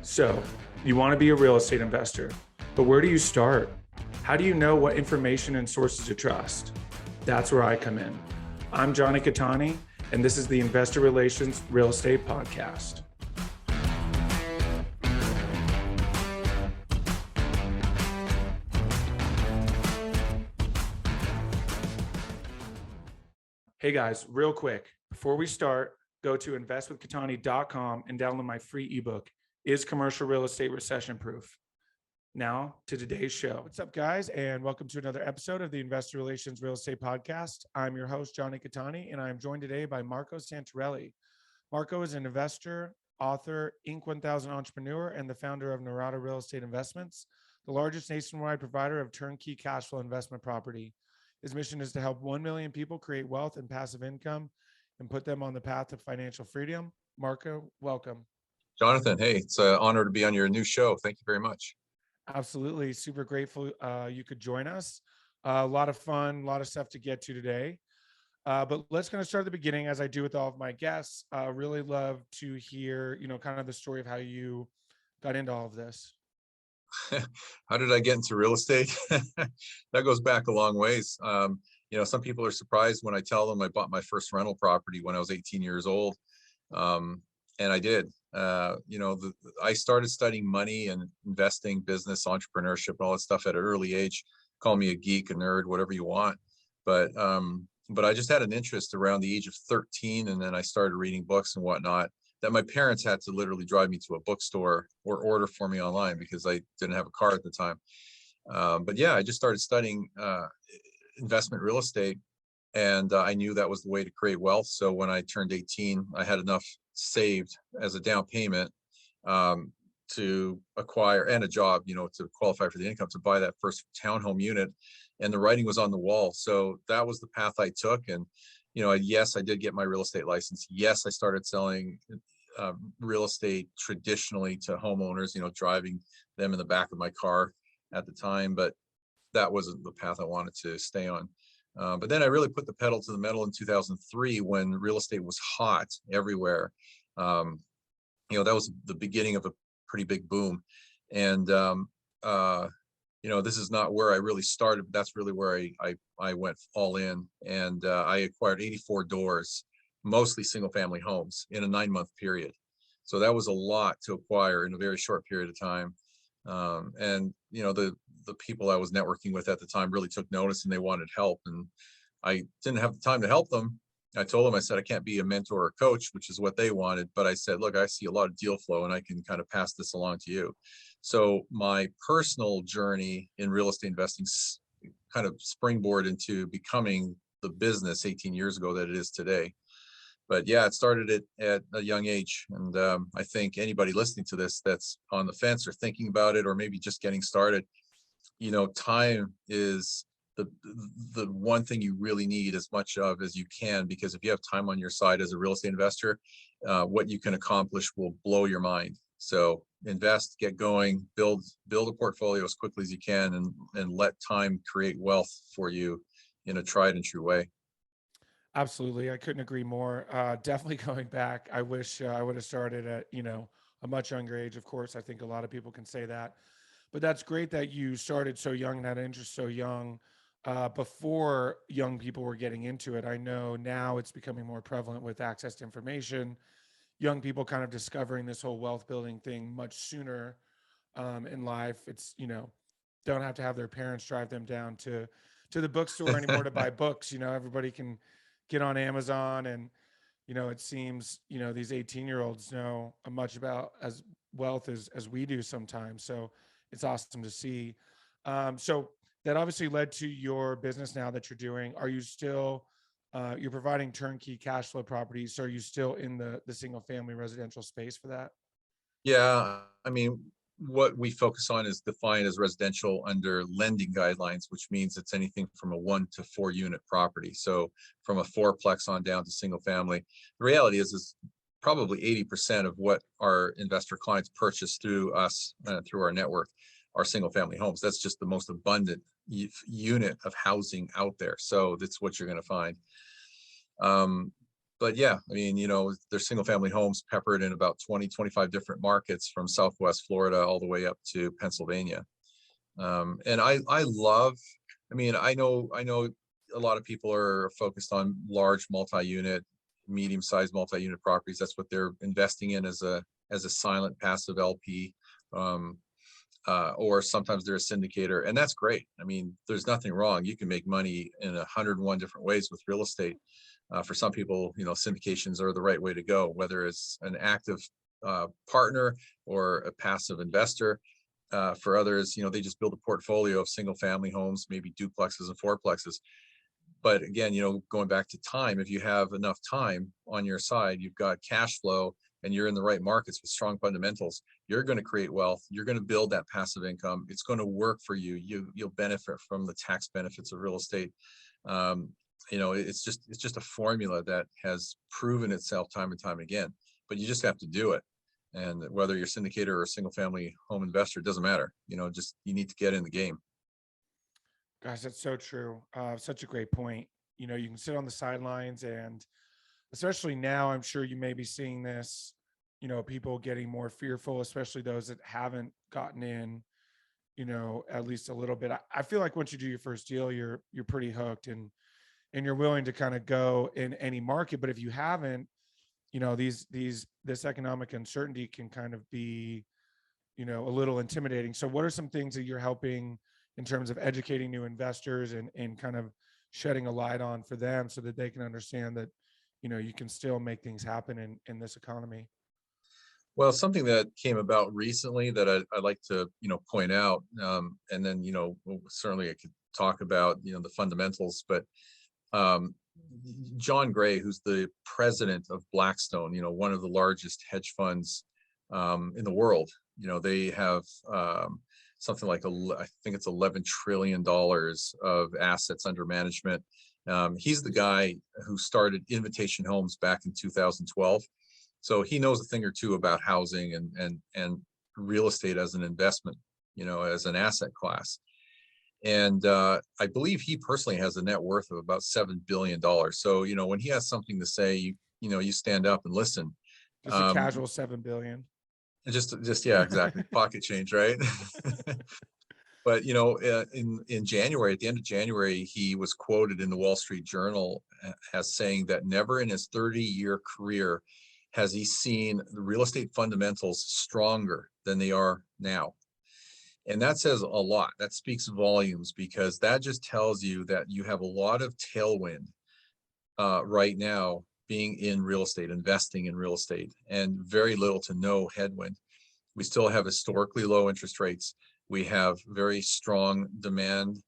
So, you want to be a real estate investor, but where do you start? How do you know what information and sources to trust? That's where I come in. I'm Jonny Cattani, and this is the Investor Relations Real Estate Podcast. Hey guys, real quick, before we start, go to investwithcattani.com and download my free ebook, Is Commercial Real Estate Recession Proof? Now to today's show. What's up, guys, and welcome to another episode of the Investor Relations Real Estate Podcast. I'm your host, Jonny Cattani, and I'm joined today by Marco Santarelli. Marco is an investor, author, Inc. 1000 entrepreneur, and the founder of Norada Real Estate Investments, the largest nationwide provider of turnkey cash flow investment property. His mission is to help 1 million people create wealth and passive income and put them on the path to financial freedom. Marco, welcome. Jonathan, hey, it's an honor to be on your new show. Thank you very much. Absolutely. Super grateful you could join us. A lot of fun, a lot of stuff to get to today. But let's kind of start at the beginning, as I do with all of my guests. Really love to hear, kind of the story of how you got into all of this. How did I get into real estate? That goes back a long ways. Some people are surprised when I tell them I bought my first rental property when I was 18 years old. And I did. I started studying money and investing, business, entrepreneurship, all that stuff at an early age. Call me a geek, a nerd, whatever you want. But I just had an interest around the age of 13. And then I started reading books and whatnot that my parents had to literally drive me to a bookstore or order for me online because I didn't have a car at the time. But yeah, I just started studying investment real estate, and I knew that was the way to create wealth. So when I turned 18, I had enough saved as a down payment to acquire, and a job, to qualify for the income, to buy that first townhome unit. And the writing was on the wall. So that was the path I took. And yes, I did get my real estate license. Yes, I started selling real estate traditionally to homeowners, driving them in the back of my car at the time, but that wasn't the path I wanted to stay on. But then I really put the pedal to the metal in 2003 when real estate was hot everywhere. That was the beginning of a pretty big boom. And, this is not where I really started, but that's really where I went all in. And I acquired 84 doors, mostly single family homes, in a 9-month period. So that was a lot to acquire in a very short period of time. The people I was networking with at the time really took notice, and they wanted help. And I didn't have the time to help them. I told them, I said, I can't be a mentor or coach, which is what they wanted. But I said, look, I see a lot of deal flow and I can kind of pass this along to you. So my personal journey in real estate investing kind of springboard into becoming the business 18 years ago that it is today. But yeah, it started at a young age. And I think anybody listening to this that's on the fence or thinking about it, or maybe just getting started, time is the one thing you really need as much of as you can, because if you have time on your side as a real estate investor, what you can accomplish will blow your mind. So invest, get going, build a portfolio as quickly as you can, and let time create wealth for you in a tried and true way. Absolutely. I couldn't agree more. Definitely going back, I wish I would have started at, a much younger age. Of course, I think a lot of people can say that. But that's great that you started so young and had interest so young, before young people were getting into it. I know now it's becoming more prevalent with access to information, young people kind of discovering this whole wealth building thing much sooner in life. It's, don't have to have their parents drive them down to the bookstore anymore to buy books. Everybody can get on Amazon, and, it seems, these 18-year-olds know much about as wealth as we do sometimes. So it's awesome to see. So that obviously led to your business now that you're doing. Are you still, you're providing turnkey cash flow properties? So are you still in the single family residential space for that? Yeah, I mean, what we focus on is defined as residential under lending guidelines, which means it's anything from a 1 to 4 unit property. So from a fourplex on down to single family. The reality is probably 80% of what our investor clients purchase through us, through our network, are single family homes. That's just the most abundant unit of housing out there. So that's what you're going to find. but yeah, I mean, there's single family homes peppered in about 20, 25 different markets from Southwest Florida all the way up to Pennsylvania. And I love, I mean, I know a lot of people are focused on large multi-unit, medium-sized multi-unit properties. That's what they're investing in as a silent passive LP. Or sometimes they're a syndicator, and that's great. I mean, there's nothing wrong. You can make money in 101 different ways with real estate. For some people, syndications are the right way to go, whether it's an active partner or a passive investor. For others, they just build a portfolio of single family homes, maybe duplexes and fourplexes. But again, going back to time, if you have enough time on your side, you've got cash flow, and you're in the right markets with strong fundamentals, you're going to create wealth. You're going to build that passive income. It's going to work for you. You'll benefit from the tax benefits of real estate. It's just a formula that has proven itself time and time again. But you just have to do it. And whether you're a syndicator or a single family home investor, it doesn't matter. Just you need to get in the game. Gosh, that's so true. Such a great point. You can sit on the sidelines, and especially now, I'm sure you may be seeing this, people getting more fearful, especially those that haven't gotten in, at least a little bit. I feel like once you do your first deal, you're pretty hooked, and you're willing to kind of go in any market. But if you haven't, this economic uncertainty can kind of be, a little intimidating. So what are some things that you're helping in terms of educating new investors and kind of shedding a light on for them so that they can understand that, you can still make things happen in this economy? Well, something that came about recently that I'd like to, point out, and then, certainly I could talk about, the fundamentals, but John Gray, who's the president of Blackstone, one of the largest hedge funds in the world, they have something like, I think it's $11 trillion of assets under management. He's the guy who started Invitation Homes back in 2012. So he knows a thing or two about housing and real estate as an investment, as an asset class. And I believe he personally has a net worth of about $7 billion. So, when he has something to say, you stand up and listen. Just a casual 7 billion. Just yeah, exactly. Pocket change, right? But in January, at the end of January, he was quoted in the Wall Street Journal as saying that never in his 30-year career has he seen the real estate fundamentals stronger than they are now. And that says a lot. That speaks volumes, because that just tells you that you have a lot of tailwind right now being in real estate, investing in real estate, and very little to no headwind. We still have historically low interest rates. We have very strong demand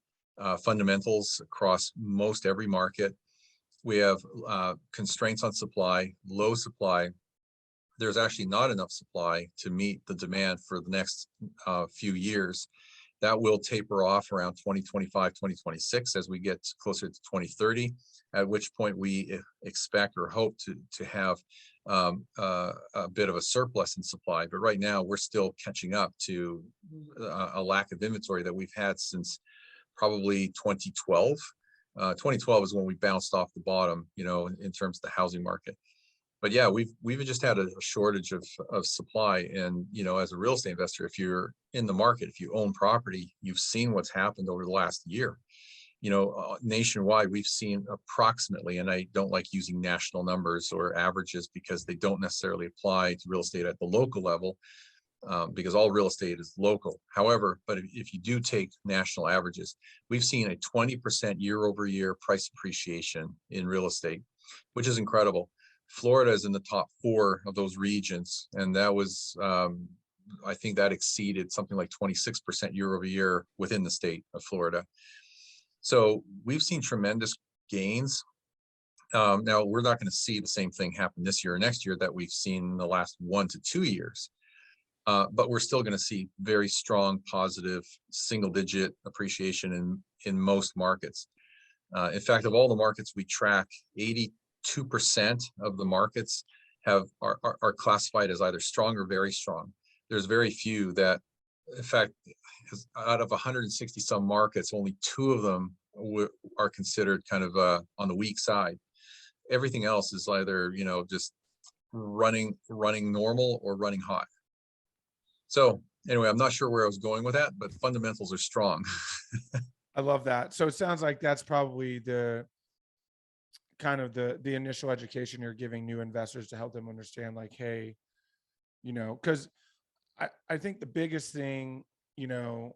fundamentals across most every market. We have constraints on supply, low supply. There's actually not enough supply to meet the demand for the next few years. That will taper off around 2025, 2026 as we get closer to 2030, at which point we expect or hope to have a bit of a surplus in supply. But right now we're still catching up to a lack of inventory that we've had since probably 2012. 2012 is when we bounced off the bottom, in terms of the housing market. But yeah, we've just had a shortage of supply. And, as a real estate investor, if you're in the market, if you own property, you've seen what's happened over the last year. Nationwide, we've seen approximately, and I don't like using national numbers or averages because they don't necessarily apply to real estate at the local level, because all real estate is local. However, but if you do take national averages, we've seen a 20% year-over-year price appreciation in real estate, which is incredible. Florida is in the top 4 of those regions, and that was, I think that exceeded something like 26% year over year within the state of Florida. So we've seen tremendous gains. Now, we're not going to see the same thing happen this year or next year that we've seen in the last 1 to 2 years, but we're still going to see very strong, positive, single-digit appreciation in most markets. In fact, of all the markets we track, 82% of the markets are classified as either strong or very strong. There's very few that, in fact, out of 160 some markets, only 2 of them are considered kind of on the weak side. Everything else is either, just running normal or running hot. So anyway, I'm not sure where I was going with that, but fundamentals are strong. I love that. So it sounds like that's probably the kind of the initial education you're giving new investors to help them understand, like, hey, because I think the biggest thing, or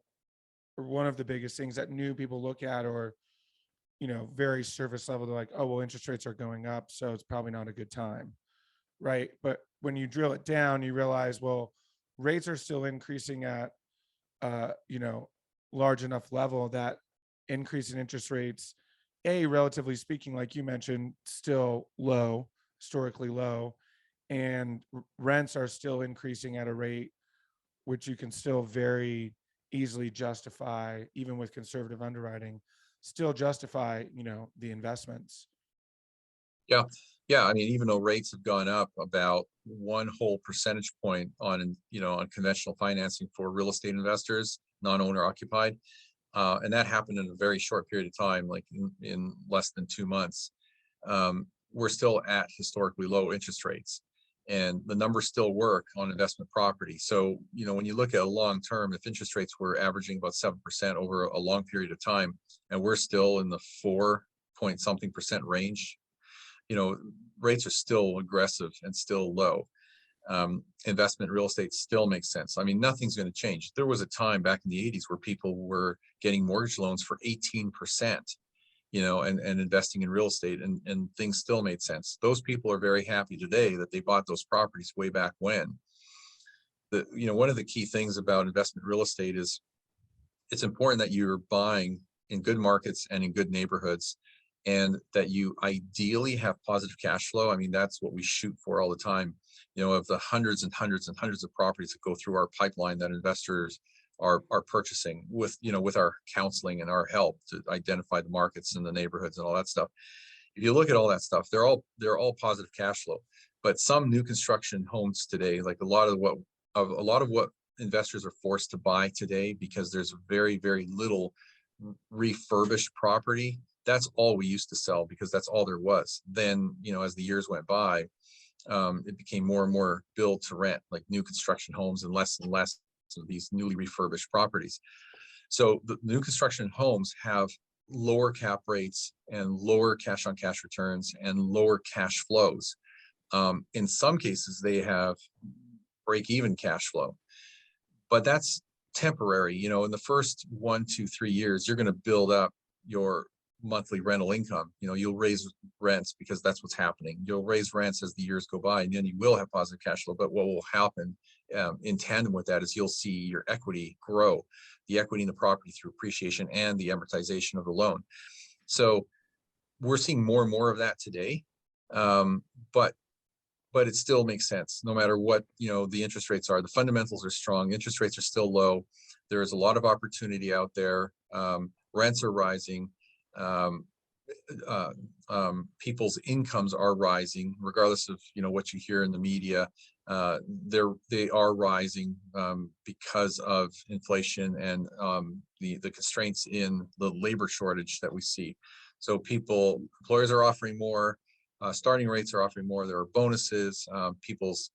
one of the biggest things that new people look at, or very surface level, they're like, oh, well, interest rates are going up, so it's probably not a good time, right? But when you drill it down, you realize, well, rates are still increasing at uh, you know, large enough level that increase in interest rates, relatively speaking, like you mentioned, still low, historically low, and rents are still increasing at a rate which you can still very easily justify, even with conservative underwriting, still justify, the investments. Yeah. Yeah. I mean, even though rates have gone up about one whole percentage point on, on conventional financing for real estate investors, non-owner occupied, and that happened in a very short period of time, like in less than 2 months, we're still at historically low interest rates. And the numbers still work on investment property. So, when you look at a long term, if interest rates were averaging about 7% over a long period of time, and we're still in the 4 point something percent range, rates are still aggressive and still low. Investment real estate still makes sense. I mean, nothing's going to change. There was a time back in the 80s where people were getting mortgage loans for 18%, and investing in real estate, and things still made sense. Those people are very happy today that they bought those properties way back when. One of the key things about investment real estate is it's important that you're buying in good markets and in good neighborhoods, and that you ideally have positive cash flow. I mean, that's what we shoot for all the time. Of the hundreds and hundreds and hundreds of properties that go through our pipeline that investors are purchasing with our counseling and our help to identify the markets and the neighborhoods and all that stuff. If you look at all that stuff, they're all positive cash flow. But some new construction homes today, like a lot of what investors are forced to buy today, because there's very, very little refurbished property. That's all we used to sell, because that's all there was. Then, as the years went by, it became more and more build to rent, like new construction homes, and less of these newly refurbished properties. So the new construction homes have lower cap rates and lower cash on cash returns and lower cash flows. In some cases, they have break even cash flow, but that's temporary. In the first 1, 2, 3 years, you're going to build up your monthly rental income. You'll raise rents because that's what's happening. You'll raise rents as the years go by, and then you will have positive cash flow. But what will happen in tandem with that is you'll see your equity grow, the equity in the property through appreciation and the amortization of the loan. So we're seeing more and more of that today. But it still makes sense no matter what, the interest rates are. The fundamentals are strong. Interest rates are still low. There's a lot of opportunity out there. Rents are rising. People's incomes are rising, regardless of what you hear in the media. They are rising because of inflation and the constraints in the labor shortage that we see. So employers are offering more. Starting rates are offering more. There are bonuses. People's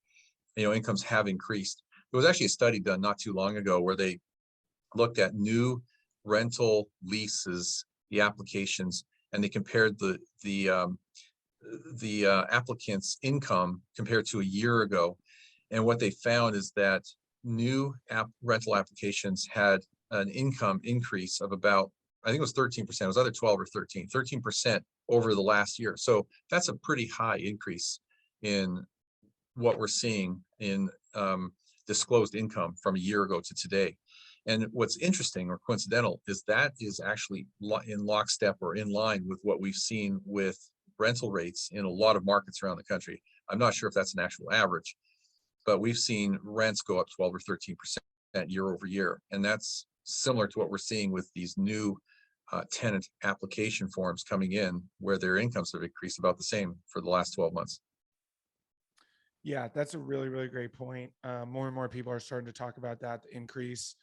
incomes have increased. There was actually a study done not too long ago where they looked at new rental leases, the applications, and they compared the applicants' income compared to a year ago. And what they found is that new rental applications had an income increase of about, I think it was 13%. It was either 12 or 13% over the last year. So that's a pretty high increase in what we're seeing in disclosed income from a year ago to today. And what's interesting or coincidental is that is actually in lockstep or in line with what we've seen with rental rates in a lot of markets around the country. I'm not sure if that's an actual average, but we've seen rents go up 12 or 13% year over year. And that's similar to what we're seeing with these new tenant application forms coming in, where their incomes have increased about the same for the last 12 months. Yeah, that's a really, really great point. More and more people are starting to talk about that increase.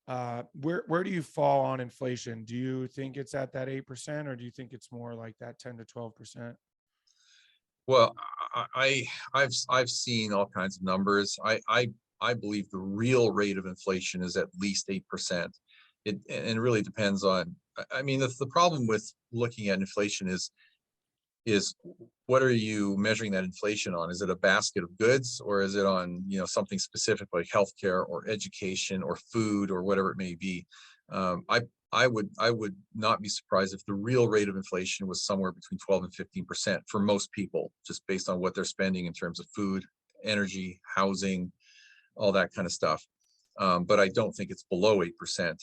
Where do you fall on inflation? Do you think it's at that 8%, or do you think it's more like that 10 to 12%? Well, I've seen all kinds of numbers. I believe the real rate of inflation is at least 8%. It really depends on. I mean, the problem with looking at inflation is what are you measuring that inflation on? Is it a basket of goods, or is it on, something specific like healthcare or education or food or whatever it may be? I would not be surprised if the real rate of inflation was somewhere between 12 and 15% for most people, just based on what they're spending in terms of food, energy, housing, all that kind of stuff. But I don't think it's below 8%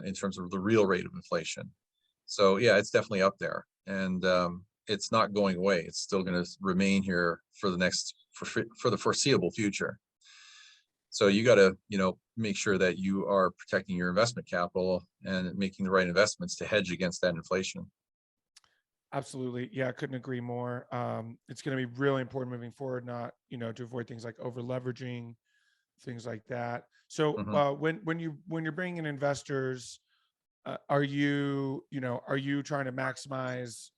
in terms of the real rate of inflation. So yeah, it's definitely up there, and it's not going away. It's still going to remain here for the foreseeable future. So you got to, make sure that you are protecting your investment capital and making the right investments to hedge against that inflation. Absolutely. Yeah, I couldn't agree more. It's going to be really important moving forward, not, to avoid things like over leveraging, things like that. So Mhm. when you're bringing in investors, are you trying to maximize,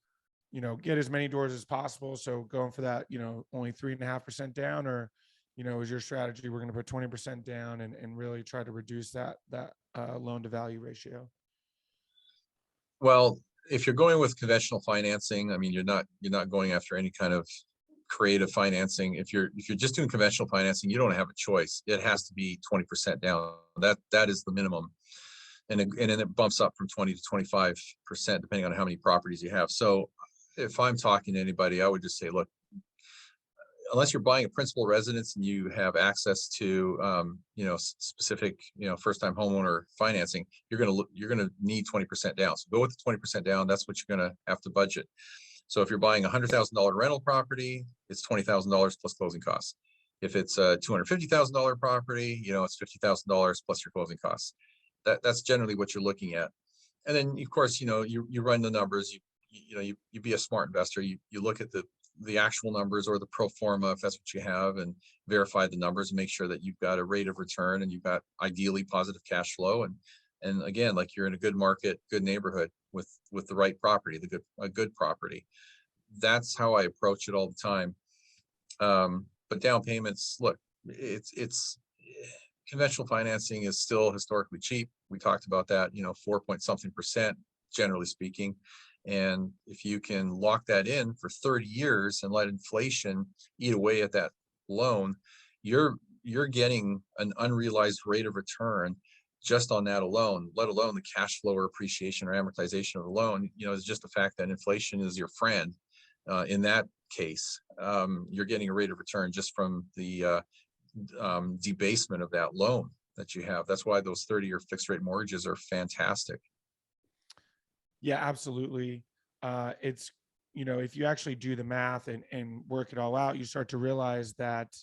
get as many doors as possible? So going for that, only 3.5% down, or, is your strategy, we're going to put 20% down and really try to reduce that loan to value ratio? Well, if you're going with conventional financing, I mean, you're not going after any kind of creative financing. If you're just doing conventional financing, you don't have a choice. It has to be 20% down. That is the minimum. And then it bumps up from 20 to 25% depending on how many properties you have. So if I'm talking to anybody, I would just say, look, unless you're buying a principal residence and you have access to specific first time homeowner financing, you're gonna need 20% down. So go with the 20% down. That's what you're gonna have to budget. So if you're buying $100,000 rental property, it's $20,000 plus closing costs. If it's a $250,000 property, it's $50,000 plus your closing costs. That's generally what you're looking at. And then of course, you run the numbers. You be a smart investor. You look at the actual numbers or the pro forma, if that's what you have, and verify the numbers and make sure that you've got a rate of return and you've got ideally positive cash flow. And again, like you're in a good market, good neighborhood with the right property, a good property. That's how I approach it all the time. But down payments, look, it's conventional financing is still historically cheap. We talked about that, 4 point something percent, generally speaking. And if you can lock that in for 30 years and let inflation eat away at that loan, you're getting an unrealized rate of return just on that alone, let alone the cash flow or appreciation or amortization of the loan. It's just the fact that inflation is your friend. In that case, you're getting a rate of return just from the debasement of that loan that you have. That's why those 30-year fixed rate mortgages are fantastic. Yeah, absolutely. It's, if you actually do the math and work it all out, you start to realize that,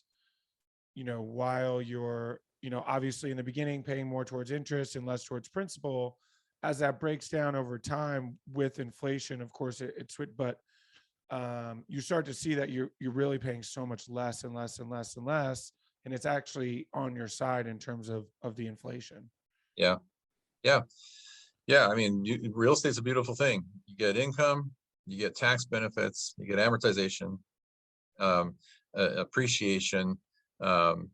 while you're, obviously in the beginning paying more towards interest and less towards principal, as that breaks down over time with inflation, of course, it's, but you start to see that you're really paying so much less and less and less and less, and it's actually on your side in terms of the inflation. Yeah. Yeah. Yeah. I mean, real estate's a beautiful thing. You get income, you get tax benefits, you get amortization, appreciation, and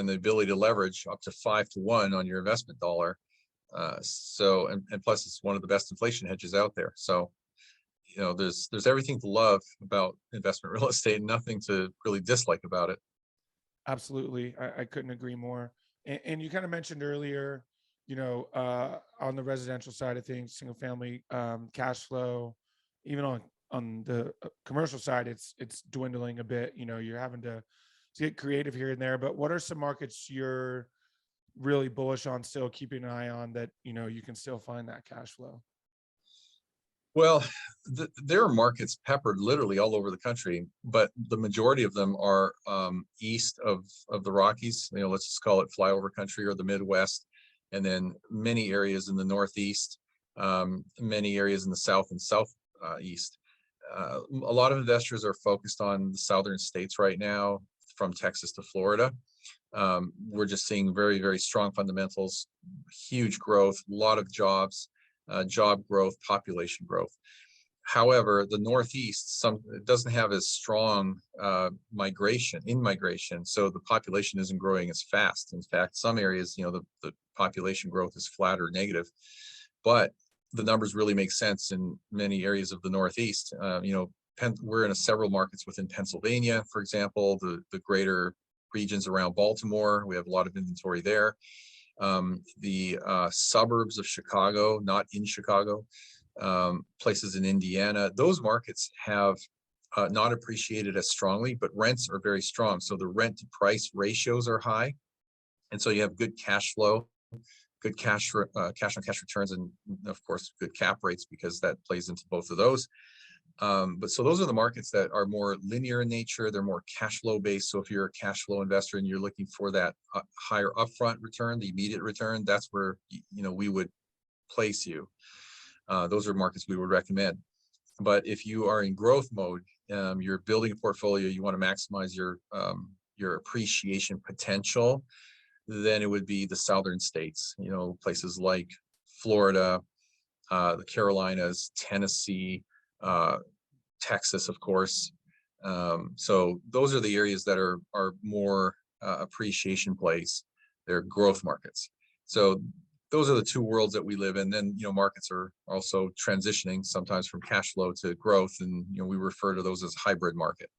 the ability to leverage up to 5 to 1 on your investment dollar. And plus it's one of the best inflation hedges out there. So, there's everything to love about investment real estate and nothing to really dislike about it. Absolutely. I couldn't agree more. And you kind of mentioned earlier, on the residential side of things, single family cash flow, even on the commercial side, it's dwindling a bit. You're having to get creative here and there. But what are some markets you're really bullish on, still keeping an eye on, that you can still find that cash flow? Well, there are markets peppered literally all over the country, but the majority of them are east of the Rockies. Let's just call it flyover country, or the Midwest, and then many areas in the Northeast, many areas in the South and Southeast. A lot of investors are focused on the southern states right now, from Texas to Florida. We're just seeing very, very strong fundamentals, huge growth, a lot of jobs, job growth, population growth. However, the Northeast, it doesn't have as strong migration, so the population isn't growing as fast. In fact, some areas, the population growth is flat or negative, but the numbers really make sense in many areas of the Northeast. We're in several markets within Pennsylvania, for example, the greater regions around Baltimore. We have a lot of inventory there. The suburbs of Chicago, not in Chicago, places in Indiana, those markets have not appreciated as strongly, but rents are very strong. So the rent to price ratios are high. And so you have good cash flow, good cash on cash returns, and of course, good cap rates, because that plays into both of those. But so those are the markets that are more linear in nature. They're more cash flow based. So if you're a cash flow investor and you're looking for that higher upfront return, the immediate return, that's where, we would place you. Those are markets we would recommend. But if you are in growth mode, you're building a portfolio, you want to maximize your appreciation potential, then it would be the southern states, places like Florida, the Carolinas, Tennessee, Texas, of course. So those are the areas that are more appreciation plays. They're growth markets. So those are the two worlds that we live in. Then, markets are also transitioning sometimes from cash flow to growth. And, we refer to those as hybrid market.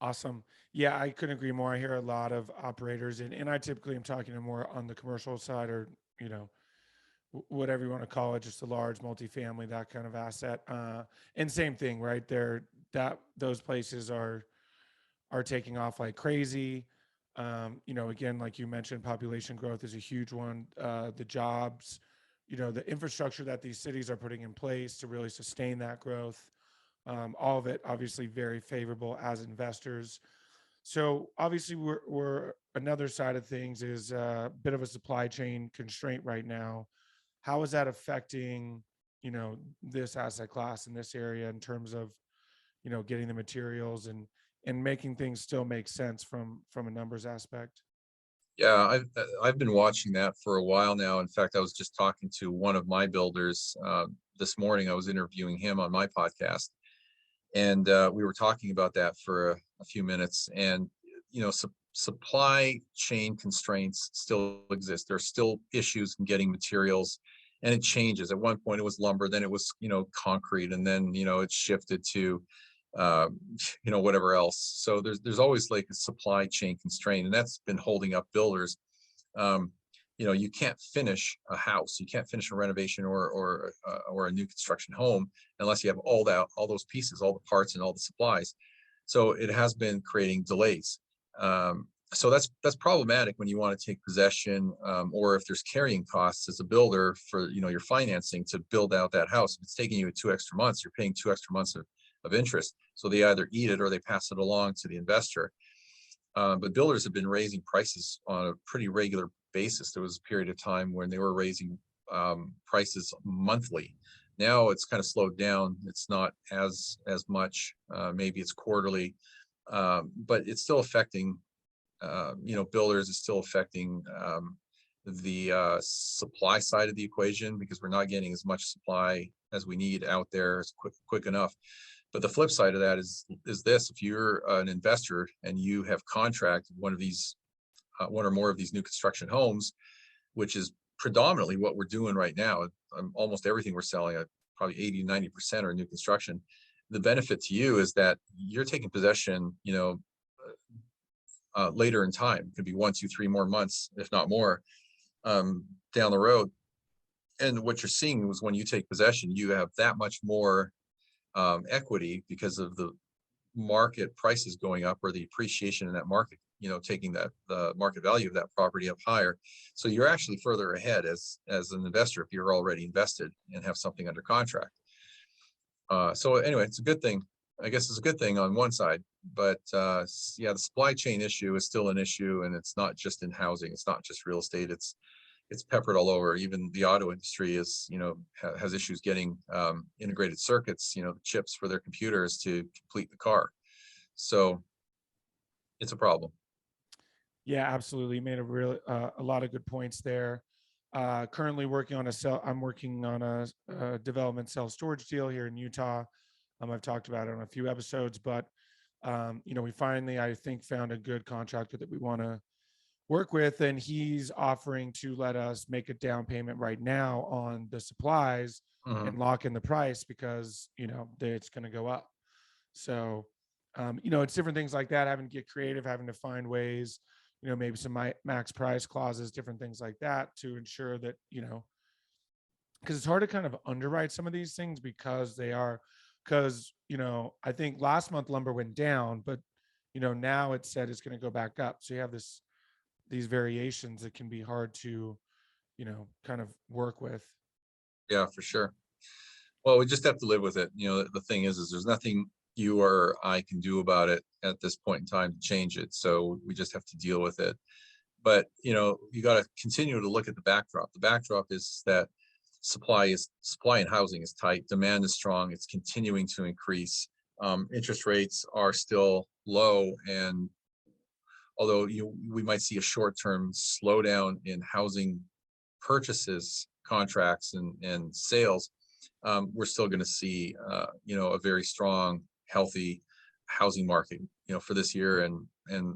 Awesome. Yeah, I couldn't agree more. I hear a lot of operators, and I typically am talking to more on the commercial side, or, whatever you want to call it, just a large multifamily, that kind of asset. And same thing, right? Those places are taking off like crazy. Again, like you mentioned, population growth is a huge one. The jobs, the infrastructure that these cities are putting in place to really sustain that growth. All of it obviously very favorable as investors. So obviously we're another side of things is a bit of a supply chain constraint right now. How is that affecting, this asset class in this area in terms of, getting the materials and making things still make sense from a numbers aspect? Yeah, I've been watching that for a while now. In fact, I was just talking to one of my builders this morning. I was interviewing him on my podcast, and we were talking about that for a few minutes. And supply chain constraints still exist. There's still issues in getting materials, and it changes. At one point, it was lumber, then it was concrete, and then it shifted to whatever else. So there's always like a supply chain constraint, and that's been holding up builders. You can't finish a house, you can't finish a renovation or a new construction home unless you have all those pieces, all the parts, and all the supplies. So it has been creating delays. So that's problematic when you want to take possession, or if there's carrying costs as a builder for your financing to build out that house. If it's taking you 2 extra months, you're paying 2 extra months of interest. So they either eat it or they pass it along to the investor. But builders have been raising prices on a pretty regular basis. There was a period of time when they were raising prices monthly. Now it's kind of slowed down. It's not as much. Maybe it's quarterly, but it's still affecting builders. It's still affecting the supply side of the equation, because we're not getting as much supply as we need out there as quick enough. But the flip side of that is this: if you're an investor and you have contracted one or more of these new construction homes, which is predominantly what we're doing right now, almost everything we're selling, probably 80-90% are new construction. The benefit to you is that you're taking possession, later in time. It could be 1, 2, 3 more months, if not more, down the road. And what you're seeing is when you take possession, you have that much more equity because of the market prices going up, or the appreciation in that market, taking the market value of that property up higher. So you're actually further ahead as an investor if you're already invested and have something under contract. So anyway, it's a good thing. I guess it's a good thing on one side, but the supply chain issue is still an issue, and it's not just in housing. It's not just real estate. It's peppered all over. Even the auto industry has issues getting integrated circuits, the chips for their computers to complete the car. So it's a problem. Yeah, absolutely. You made a lot of good points there. Currently working on I'm working on a development self-storage deal here in Utah. I've talked about it on a few episodes, but we finally, I think, found a good contractor that we want to work with, and he's offering to let us make a down payment right now on the supplies Mhm. and lock in the price because it's going to go up. So it's different things like that, having to get creative, having to find ways, maybe some max price clauses, different things like that to ensure that, because it's hard to kind of underwrite some of these things because I think last month lumber went down, but now it said it's going to go back up. So you have these variations that can be hard to, kind of work with. Yeah, for sure. Well, we just have to live with it. The thing is there's nothing you or I can do about it at this point in time to change it. So we just have to deal with it. But, you got to continue to look at the backdrop. The backdrop is that supply in housing is tight. Demand is strong. It's continuing to increase. Interest rates are still low. And although we might see a short-term slowdown in housing purchases, contracts, and sales, we're still going to see a very strong, healthy housing market for this year and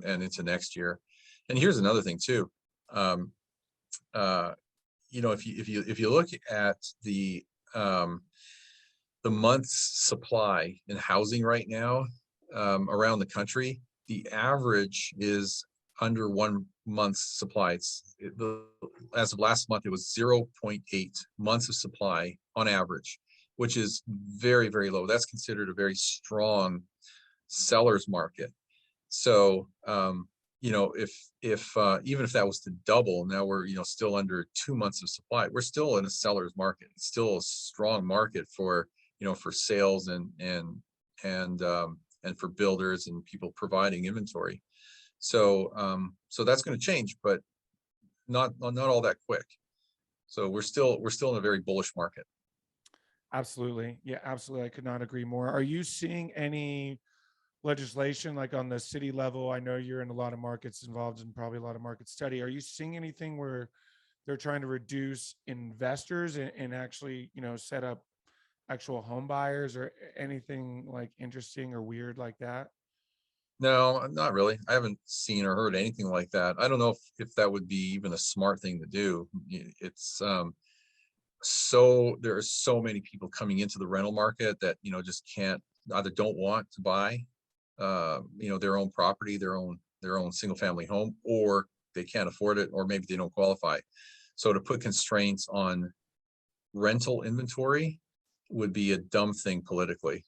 into next year. And here's another thing too. If you look at the month's supply in housing right now around the country, the average is under 1 month's supply. As of last month, it was 0.8 months of supply on average, which is very, very low. That's considered a very strong seller's market. So, if even if that was to double, now we're still under 2 months of supply. We're still in a seller's market. It's still a strong market for for sales and for builders and people providing inventory. So that's going to change, but not all that quick. So we're still in a very bullish market. Absolutely. Yeah, absolutely. I could not agree more. Are you seeing any legislation like on the city level? I know you're in a lot of markets, involved in probably a lot of market study. Are you seeing anything where they're trying to reduce investors and actually, set up actual home buyers or anything like interesting or weird like that? No, not really. I haven't seen or heard anything like that. I don't know if that would be even a smart thing to do. It's so there are so many people coming into the rental market that just can't, either don't want to buy their own property, their own single family home, or they can't afford it, or maybe they don't qualify. So to put constraints on rental inventory would be a dumb thing politically.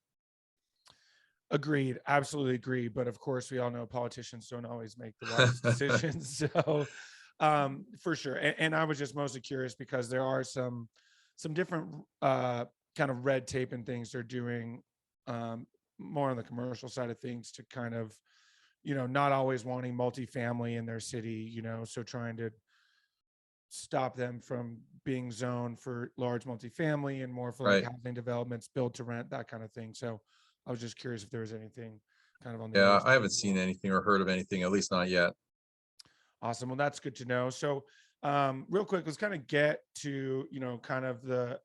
Agreed. Absolutely agree. But of course, we all know politicians don't always make the wisest decisions. So, for sure. And I was just mostly curious because there are some different kind of red tape and things they're doing, more on the commercial side of things to kind of, not always wanting multifamily in their city, so trying to stop them from being zoned for large multifamily and more for like Right. housing developments, build to rent, that kind of thing. So I was just curious if there was anything kind of on the other Yeah, side I haven't as seen well. anything or heard of anything, at least not yet. Awesome. Well, that's good to know. So, real quick, let's kind of get to, kind of the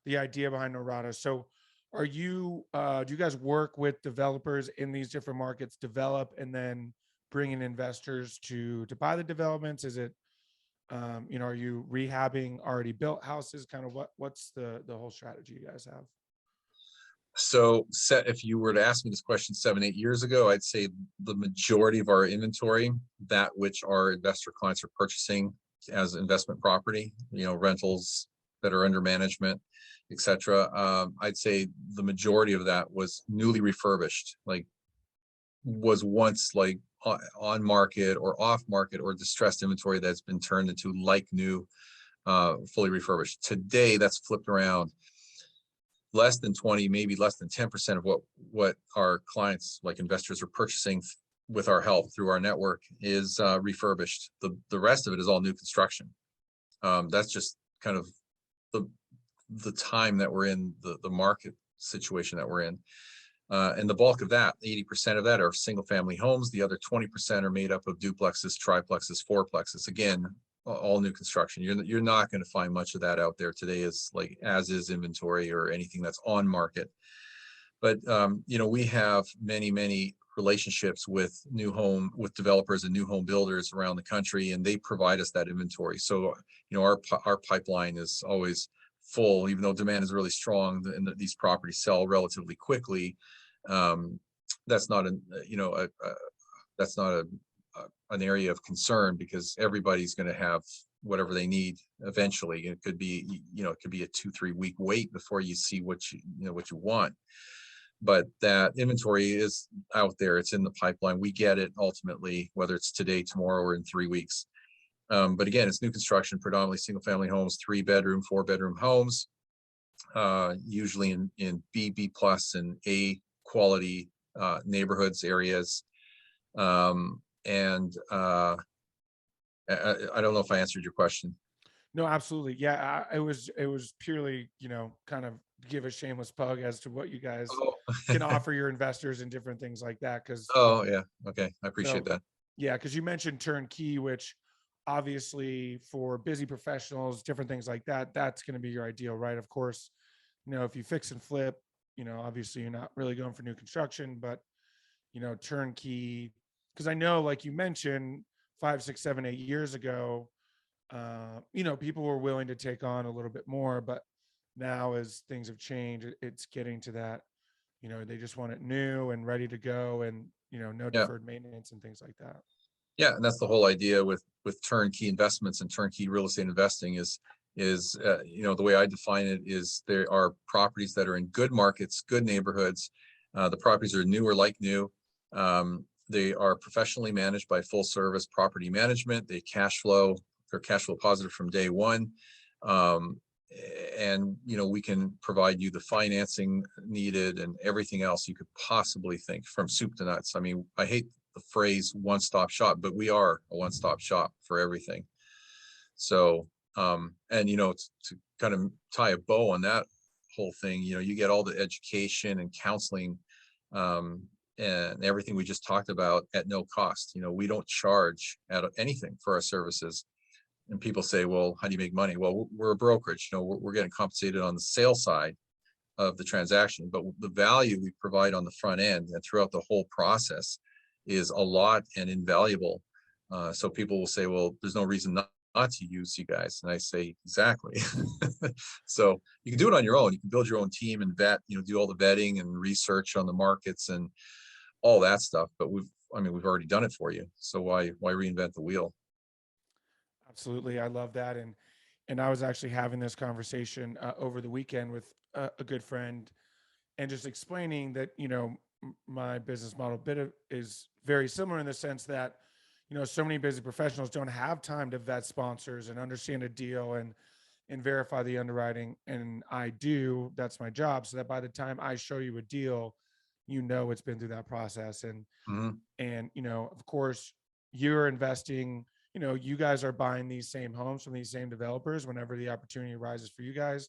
idea behind Norada. So, do you guys work with developers in these different markets, develop and then bring in investors to buy the developments? Is it, are you rehabbing already built houses? Kind of what's the whole strategy you guys have? So if you were to ask me this question 7, 8 years ago, I'd say the majority of our inventory, that which our investor clients are purchasing as investment property, rentals that are under management, etc. I'd say the majority of that was newly refurbished, like was once like on market or off market or distressed inventory that's been turned into like new, fully refurbished. Today, that's flipped around. Less than 20, maybe less than 10% of what our clients, like investors, are purchasing with our help through our network is refurbished. The rest of it is all new construction. That's just kind of the time that we're in, the market situation that we're in. And the bulk of that, 80% of that, are single family homes. The other 20% are made up of duplexes, triplexes, fourplexes. Again, all new construction. You're not going to find much of that out there today, as like as is inventory or anything that's on market. But you know, we have many relationships with with developers and new home builders around the country, and they provide us that inventory. So you know, our pipeline is always full, even though demand is really strong and these properties sell relatively quickly. That's not that's not an area of concern, because everybody's going to have whatever they need eventually. It could be, you know, it could be a 2-3 week wait before you see what what you want. But that inventory is out there. It's in the pipeline. We get it ultimately, whether it's today, tomorrow, or in 3 weeks. But again, it's new construction, predominantly single family homes, 3-bedroom, 4-bedroom homes, usually in B plus and A quality neighborhoods, areas. And I don't know if I answered your question. No, absolutely. Yeah, it was purely, kind of give a shameless plug as to what you guys Oh, can offer your investors and different things like that. Because oh yeah. Okay. I appreciate so that. yeah, because you mentioned turnkey, which obviously for busy professionals, different things like that, that's going to be your ideal, right? Of course, if you fix and flip, obviously you're not really going for new construction, but turnkey. Because I know, like you mentioned, 5, 6, 7, 8 years ago, people were willing to take on a little bit more, but now as things have changed, it's getting to that, they just want it new and ready to go, and, no Yeah. deferred maintenance and things like that. Yeah, and that's the whole idea with turnkey investments and turnkey real estate investing is the way I define it is there are properties that are in good markets, good neighborhoods. The properties are new or like new. They are professionally managed by full service property management. They're cash flow positive from day one. And we can provide you the financing needed and everything else you could possibly think, from soup to nuts. I mean, I hate the phrase one-stop shop, but we are a one-stop shop for everything. So and to kind of tie a bow on that whole thing, you get all the education and counseling and everything we just talked about at no cost. We don't charge at anything for our services. And people say, well, how do you make money? Well, we're a brokerage. We're getting compensated on the sale side of the transaction, but the value we provide on the front end and throughout the whole process is a lot and invaluable. So people will say, well, there's no reason not to use you guys. And I say, exactly. So you can do it on your own. You can build your own team and vet, do all the vetting and research on the markets and all that stuff. But we've already done it for you. So why reinvent the wheel? Absolutely. I love that. And I was actually having this conversation over the weekend with a good friend, and just explaining that, my business model is very similar in the sense that, so many busy professionals don't have time to vet sponsors and understand a deal and verify the underwriting. And I do, that's my job. So that by the time I show you a deal, it's been through that process. Mhm. And, of course, you're investing, you guys are buying these same homes from these same developers whenever the opportunity arises for you guys,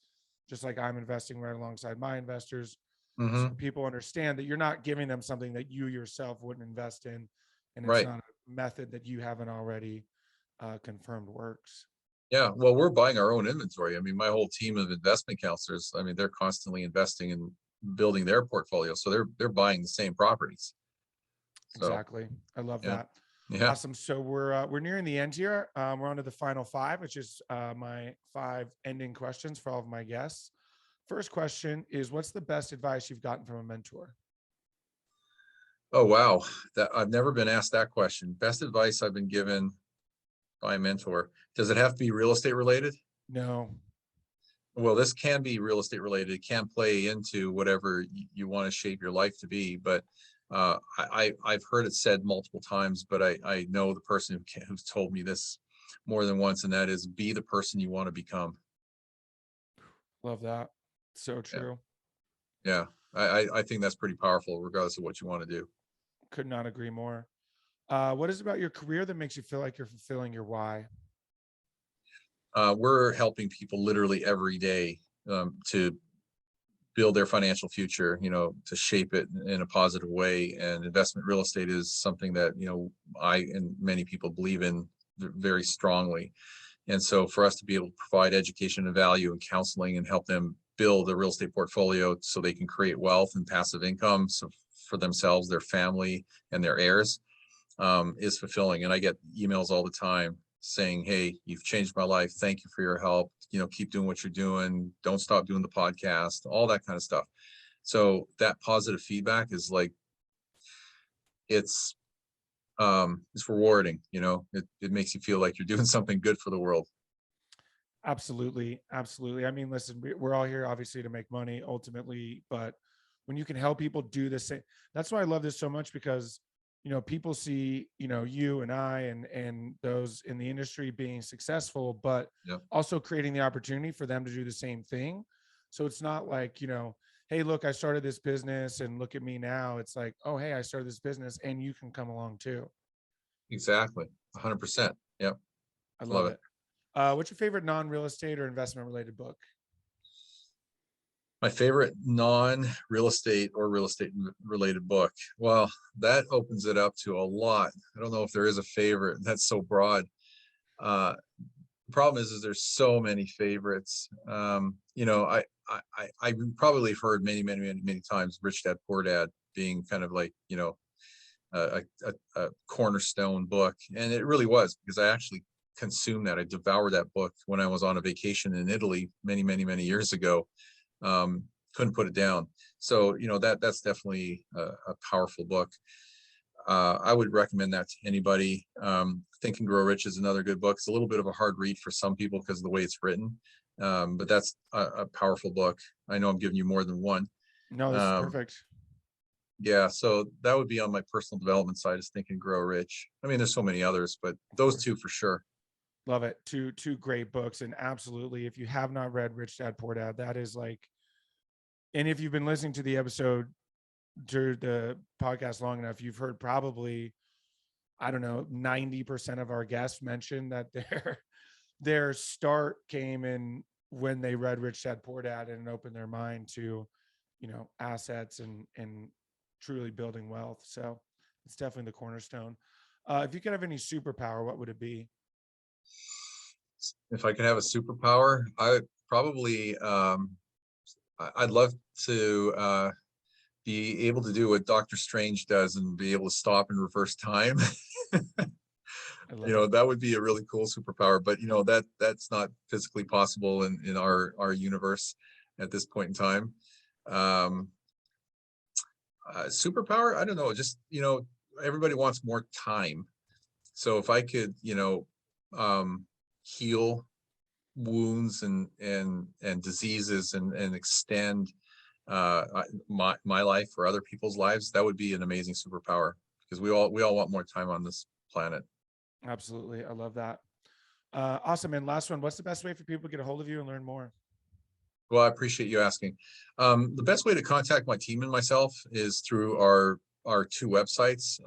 just like I'm investing right alongside my investors. So Mhm. people understand that you're not giving them something that you yourself wouldn't invest in, and it's Right. not a method that you haven't already confirmed works. Yeah. Well, we're buying our own inventory. I mean, my whole team of investment counselors, they're constantly investing in building their portfolio. So they're buying the same properties. So Exactly. I love yeah. that. Yeah. Awesome. So we're nearing the end here. We're on to the final 5, which is my 5 ending questions for all of my guests. First question is, what's the best advice you've gotten from a mentor? Oh, wow. That I've never been asked that question. Best advice I've been given by a mentor. Does it have to be real estate related? No. Well, this can be real estate related. It can play into whatever you want to shape your life to be. But I've heard it said multiple times, but I know the person who's told me this more than once, and that is, be the person you want to become. Love that. So Yeah. true. Yeah. I think that's pretty powerful, regardless of what you want to do. Could not agree more. What is it about your career that makes you feel like you're fulfilling your why? We're helping people literally every day to build their financial future, to shape it in a positive way. And investment real estate is something that, I and many people believe in very strongly. And so for us to be able to provide education and value and counseling and help them build a real estate portfolio so they can create wealth and passive income so for themselves, their family, and their heirs, is fulfilling. And I get emails all the time saying, hey, you've changed my life. Thank you for your help. Keep doing what you're doing. Don't stop doing the podcast, all that kind of stuff. So that positive feedback is like, it's rewarding. It makes you feel like you're doing something good for the world. Absolutely. Absolutely. I mean, listen, we're all here obviously to make money ultimately, but when you can help people do the same, that's why I love this so much, because people see, you and I and those in the industry being successful, but Yep. also creating the opportunity for them to do the same thing. So it's not like, hey, look, I started this business and look at me now. It's like, oh, hey, I started this business and you can come along too. Exactly. 100%. Yep. I love it. What's your favorite non-real estate or investment related book? My favorite non-real estate or real estate related book. Well, that opens it up to a lot. I don't know if there is a favorite. That's so broad. The problem is there's so many favorites. I probably have heard many times Rich Dad Poor Dad being kind of like, a cornerstone book. And it really was, because I actually consumed that. I devoured that book when I was on a vacation in Italy many years ago. Couldn't put it down. So, that's definitely a powerful book. I would recommend that to anybody. Think and Grow Rich is another good book. It's a little bit of a hard read for some people because of the way it's written. But that's a powerful book. I know I'm giving you more than one. No, this is perfect. Yeah, so that would be on my personal development side, is Think and Grow Rich. I mean, there's so many others, but those two for sure. Love it. Two great books. And absolutely, if you have not read Rich Dad Poor Dad, that is like, and if you've been listening to the episode, to the podcast long enough, you've heard probably, I don't know, 90% of our guests mention that their start came in when they read Rich Dad Poor Dad and opened their mind to, assets and truly building wealth. So it's definitely the cornerstone. If you could have any superpower, what would it be? If I could have a superpower, I probably, I'd love to be able to do what Dr. Strange does and be able to stop and reverse time. That would be a really cool superpower, but that's not physically possible in our universe at this point in time. Superpower, I don't know, just everybody wants more time. So if I could heal wounds and diseases and extend my life or other people's lives, that would be an amazing superpower, because we all want more time on this planet. Absolutely. I love that. Awesome. And last one, what's the best way for people to get a hold of you and learn more? Well, I appreciate you asking. The best way to contact my team and myself is through our two websites.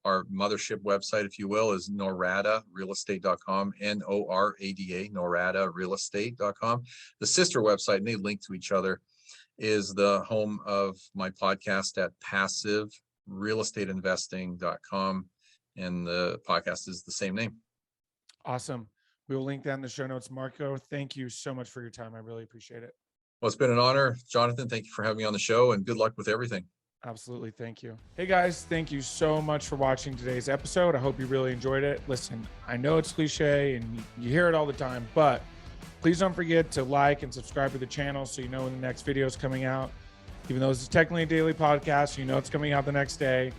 Our mothership website, if you will, is noradarealestate.com, NORADA, noradarealestate.com. The sister website, and they link to each other, is the home of my podcast at passiverealestateinvesting.com. And the podcast is the same name. Awesome. We will link that in the show notes. Marco, thank you so much for your time. I really appreciate it. Well, it's been an honor. Jonathan, thank you for having me on the show, and good luck with everything. Absolutely. Thank you. Hey guys, thank you so much for watching today's episode. I hope you really enjoyed it. Listen, I know it's cliche and you hear it all the time, but please don't forget to like and subscribe to the channel so you know when the next video is coming out. Even though this is technically a daily podcast, you know it's coming out the next day.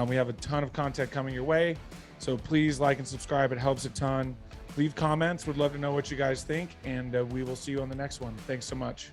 We have a ton of content coming your way. So please like and subscribe. It helps a ton. Leave comments. Would love to know what you guys think. And we will see you on the next one. Thanks so much.